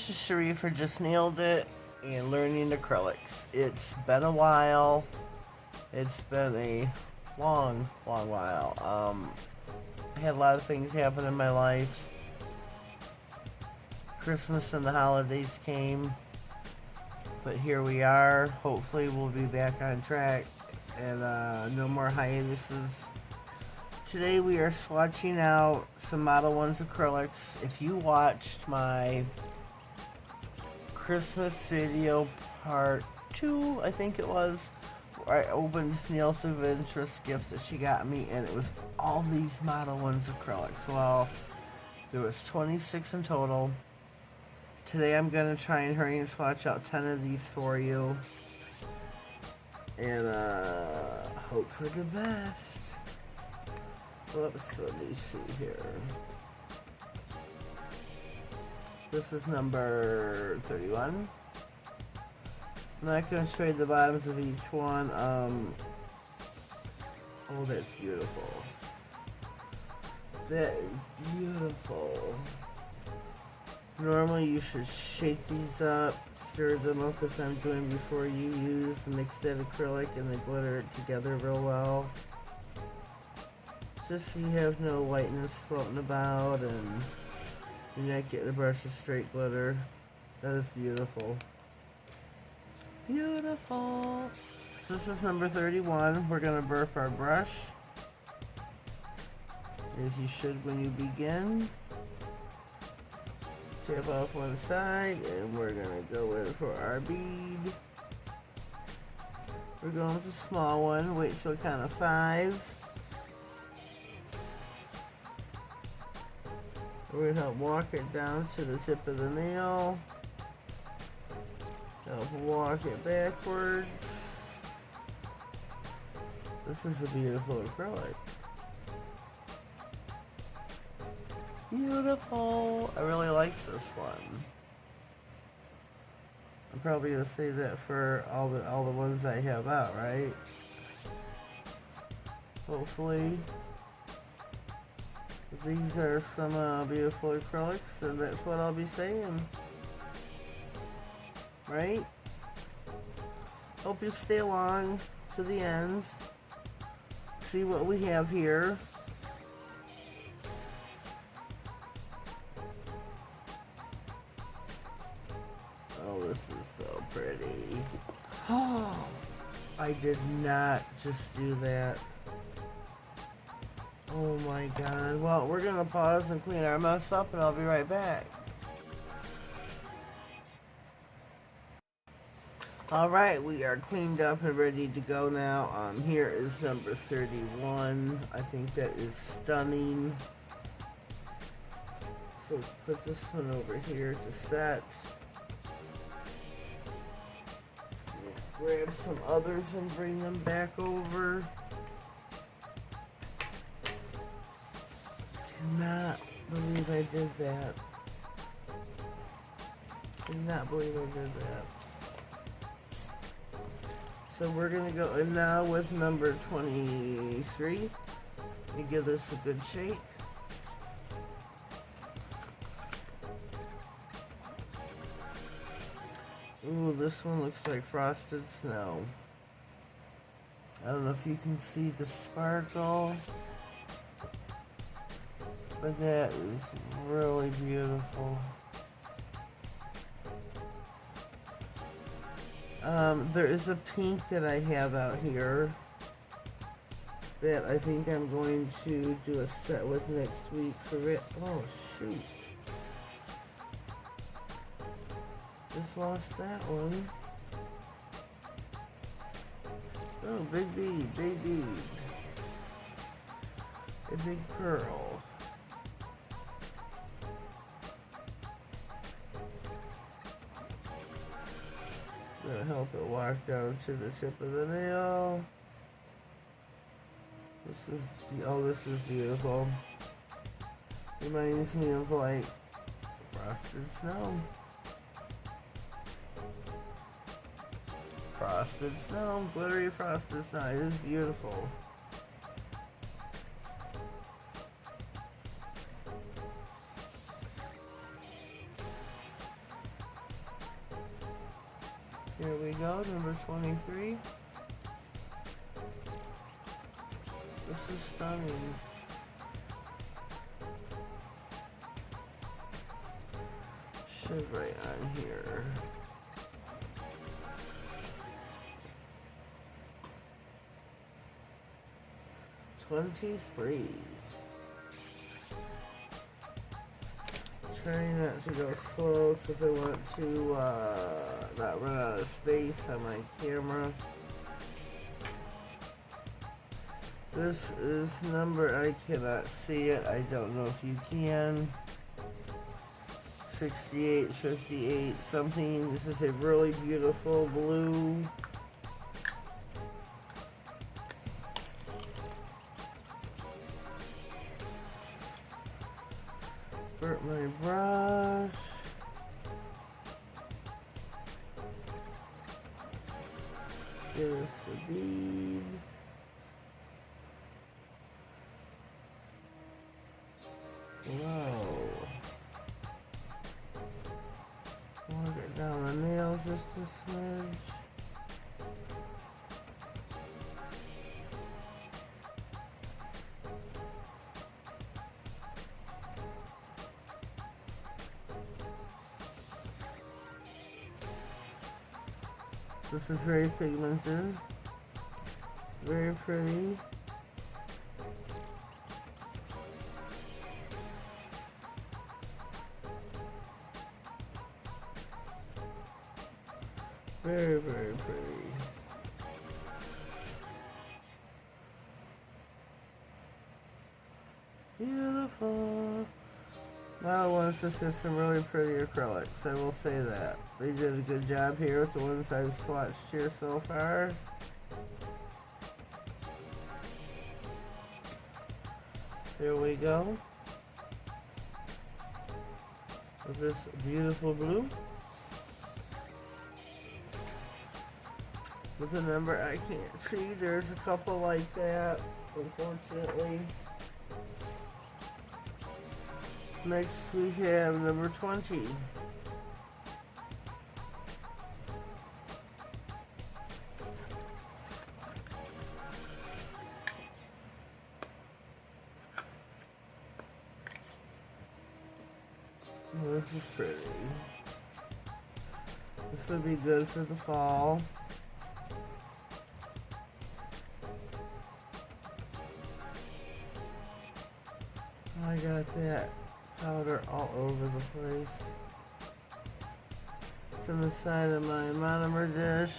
this is Sharif for Just Nailed It and Learning Acrylics. It's been a while. It's been a long while. I had a lot of things happen in my life. Christmas and the holidays came, but here we are. Hopefully we'll be back on track and no more hiatuses. Today we are swatching out some Modelones acrylics. If you watched my Christmas video part 2, I think it was, where I opened Neil's Adventurous gift that she got me, and it was all these Modelones acrylics. Well, there was 26 in total. Today I'm going to try and hurry and swatch out 10 of these for you. And hope for the best. Whoops, let me see here. This is number 31. I'm not going to trade the bottoms of each one. Oh, that's beautiful. That is beautiful. Normally you should shake these up, stir them up as I'm doing before you use, mix that acrylic and the glitter together real well. Just so you have no whiteness floating about and you're not getting a brush of straight glitter. That is beautiful. Beautiful. So this is number 31. We're going to burp our brush, as you should when you begin. Tap off one side, and we're going to go in for our bead. We're going with a small one. Wait till count of 5. We're going to help walk it down to the tip of the nail. Help walk it backwards. This is a beautiful acrylic. Beautiful. I really like this one. I'm probably going to say that for all the ones I have out, right? Hopefully. If these are some beautiful acrylics, then that's what I'll be saying. Right? Hope you stay along to the end. See what we have here. Oh, this is so pretty. Oh, I did not just do that. Oh my god. Well, we're gonna pause and clean our mess up and I'll be right back. Alright, we are cleaned up and ready to go now. Here is number 31. I think that is stunning. So let's put this one over here to set. Grab some others and bring them back over. Cannot believe I did that. Cannot believe I did that. So we're going to go in now with number 23 and give this a good shake. Ooh, this one looks like frosted snow. I don't know if you can see the sparkle, but that is really beautiful. There is a pink that I have out here that I think I'm going to do a set with next week for it. Oh, shoot. Just lost that one. Oh, big bead, big bead. A big pearl. Gonna help it walk down to the tip of the nail. This is beautiful. Reminds me of like frosted snow. Frosted snow, glittery frosted snow. It is beautiful. we go, number 23. This is stunning. Should right on here. 23. Trying not to go slow because I want to not run out of space on my camera. This is number, I cannot see it, I don't know if you can. 68, 58, something. This is a really beautiful blue. Burnt my brush. Give us a bead. Whoa. Walk it down the nail just a smidge. This is very pigmented, very pretty. Very, very pretty. Beautiful. Modelones just did some really pretty acrylics, I will say that. They did a good job here with the ones I've swatched here so far. There we go. With this beautiful blue. With the number I can't see, there's a couple like that, unfortunately. Next we have number 20. Oh, this is pretty. This would be good for the fall. I got that powder all over the place. It's on the side of my monomer dish.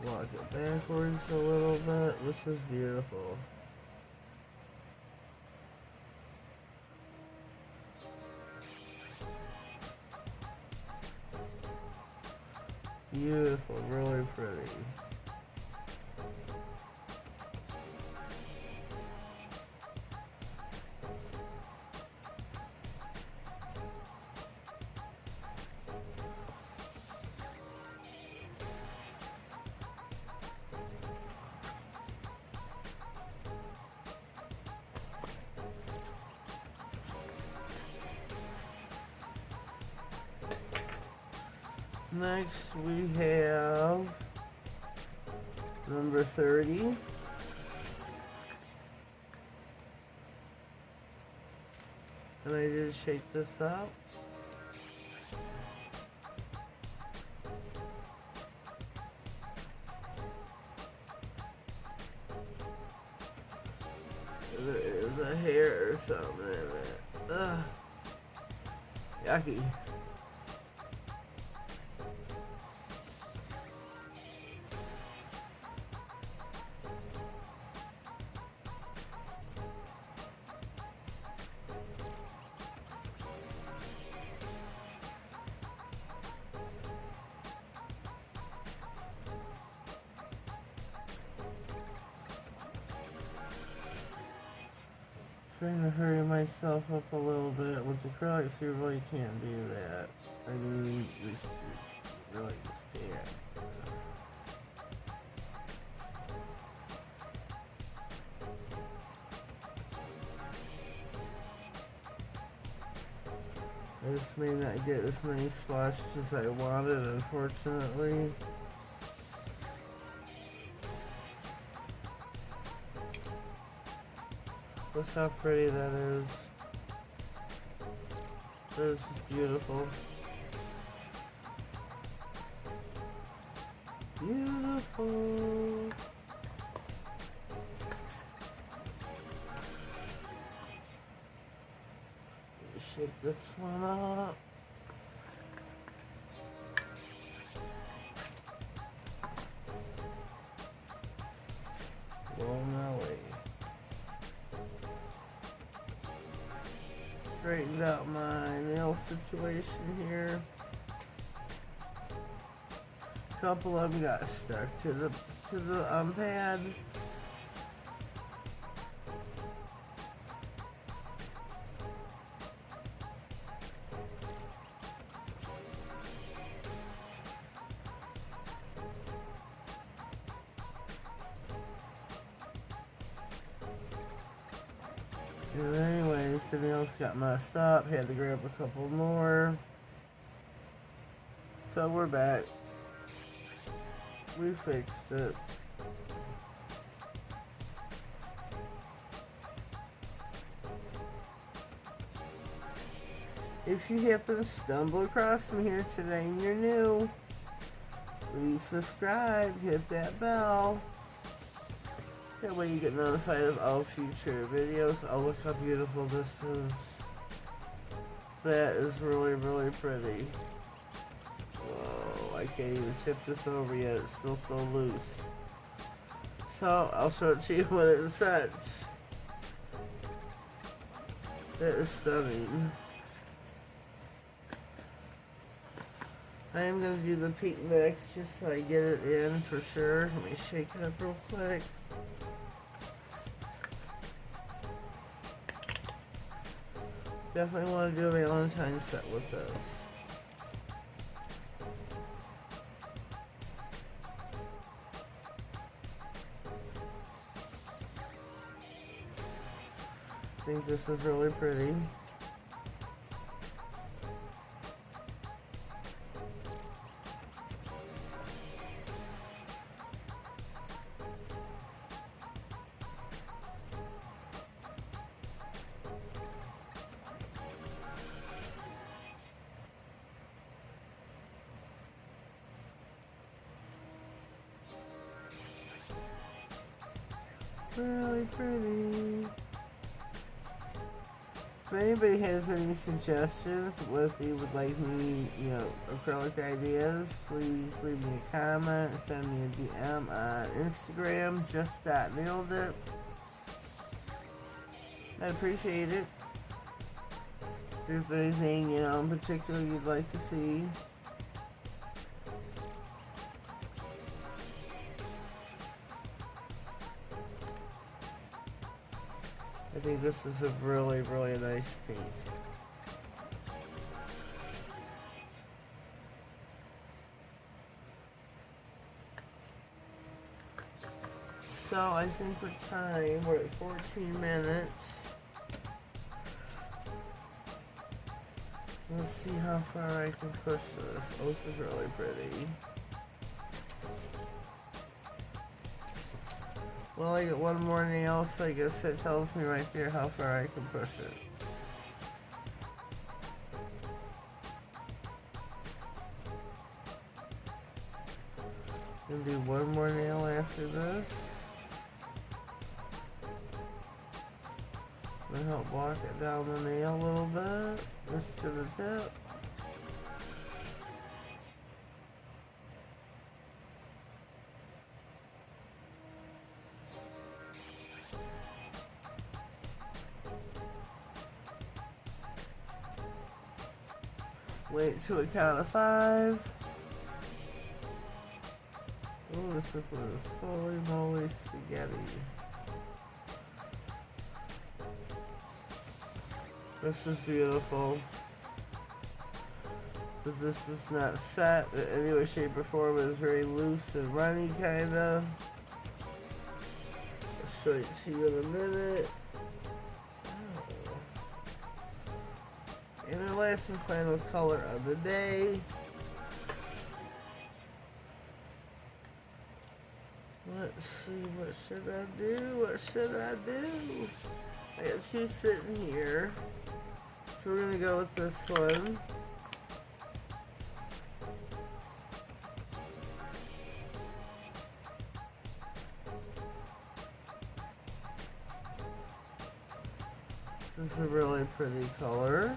Walk it backwards a little bit. This is beautiful. Beautiful, really pretty. Next we have number 30. And I did shake this up. There is a hair or something in it. Ugh. Yucky. Trying to hurry myself up a little bit. With acrylics, you really can't do that. I mean, really stand. I just may not get as many swatches as I wanted, unfortunately. Look how pretty that is. That is just beautiful. Beautiful. Shake this one up. Blow Nelly. Straightened out my nail situation here. A couple of them got stuck to the pad. And anyways, the nails got messed up. Had to grab a couple more. So we're back. We fixed it. If you happen to stumble across me here today and you're new, please subscribe, hit that bell. That way you get notified of all future videos. Oh, look how beautiful this is. That is really, really pretty. Whoa, I can't even tip this over yet. It's still so loose. So, I'll show it to you when it sets. That is stunning. I am going to do the peak mix just so I get it in for sure. Let me shake it up real quick. Definitely want to do a Valentine's set with this. I think this is really pretty. Really pretty. If anybody has any suggestions what they would like me, acrylic ideas, please leave me a comment, send me a DM on Instagram, JUST.NAILEDIT. I appreciate it. If there's anything, in particular you'd like to see. I think this is a really, really nice piece. So I think for time, we're at 14 minutes. Let's see how far I can push this. Oh, this is really pretty. Well, I get one more nail, so I guess it tells me right there how far I can push it. Gonna do one more nail after this. Gonna help walk it down the nail a little bit, just to the tip. Wait till we count of 5. Oh, this is holy moly spaghetti. This is beautiful. But this is not set in any way, shape, or form. It's very loose and runny, kind of. I'll show it to you in a minute. And our last and final color of the day. Let's see, what should I do? What should I do? I got two sitting here. So we're gonna go with this one. This is a really pretty color.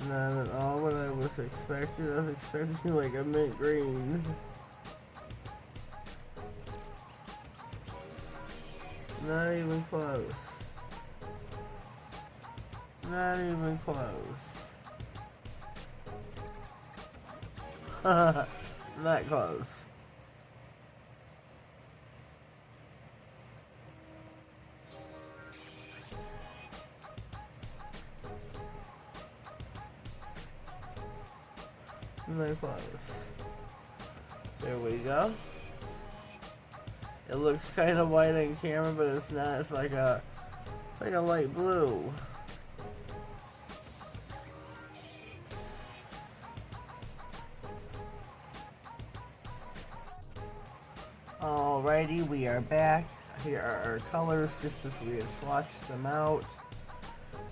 Not at all what I was expecting. I was expecting like a mint green. Not even close. Not even close. Not close. Not close. There we go. It looks kind of white on camera, but it's not. It's like a light blue. Alrighty, we are back. Here are our colors, just as we had swatched them out.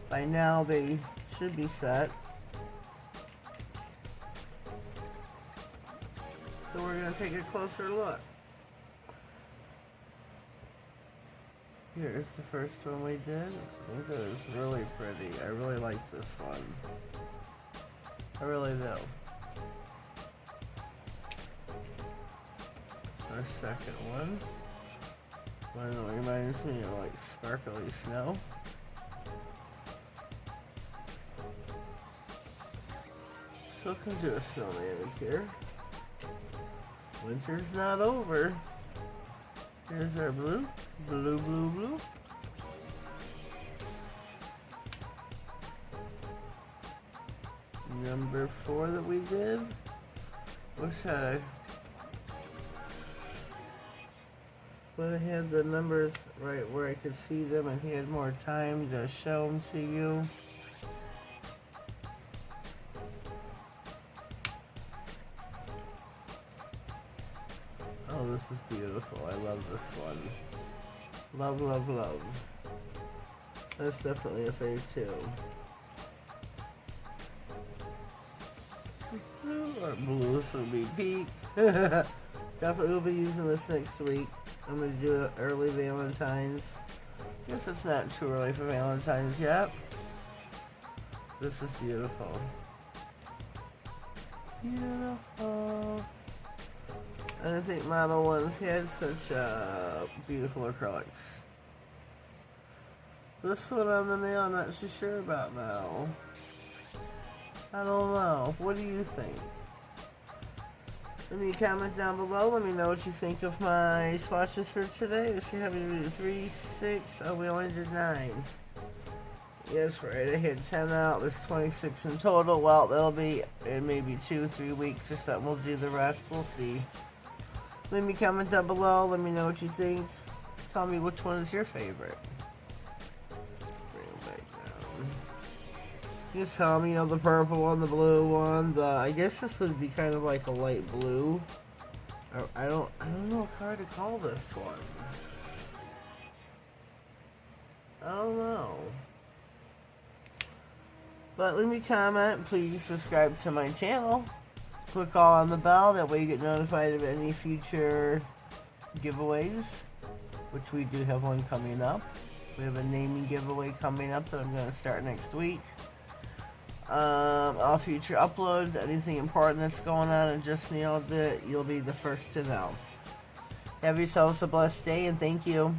By now, they should be set. So we're going to take a closer look. Here's the first one we did. I think it was really pretty. I really like this one. I really do. Our second one. One that reminds me of like sparkly snow. So come do a snowman here. Winter's not over. Here's our blue. Blue, blue, blue. Number 4 that we did. Wish I would have had the numbers right where I could see them and had more time to show them to you. Oh, this is beautiful. I love this one. Love, love, love. That's definitely a fave too. Or blue, this would be peak. Definitely will be using this next week. I'm going to do it early Valentine's. Guess it's not too early for Valentine's yet. This is beautiful. Beautiful. And I think Modelones had such beautiful acrylics. This one on the nail, I'm not too sure about now. I don't know. What do you think? Let me comment down below. Let me know what you think of my swatches for today. Let's see how many we did. 3, 6. Oh, we only did 9. Yes, right. I had 10 out. There's 26 in total. Well, that'll be in maybe 2-3 weeks or something. We'll do the rest. We'll see. Let me comment down below. Let me know what you think. Tell me which one is your favorite. Bring it back down. Just tell me, you know, the purple one, the blue one. I guess this would be kind of like a light blue. I don't know how to call this one. I don't know. But leave me a comment. Please subscribe to my channel. Click all on the bell. That way you get notified of any future giveaways. Which we do have one coming up. We have a naming giveaway coming up that I'm going to start next week. All future uploads, anything important that's going on and Just Nailed It, you'll be the first to know. Have yourselves a blessed day and thank you.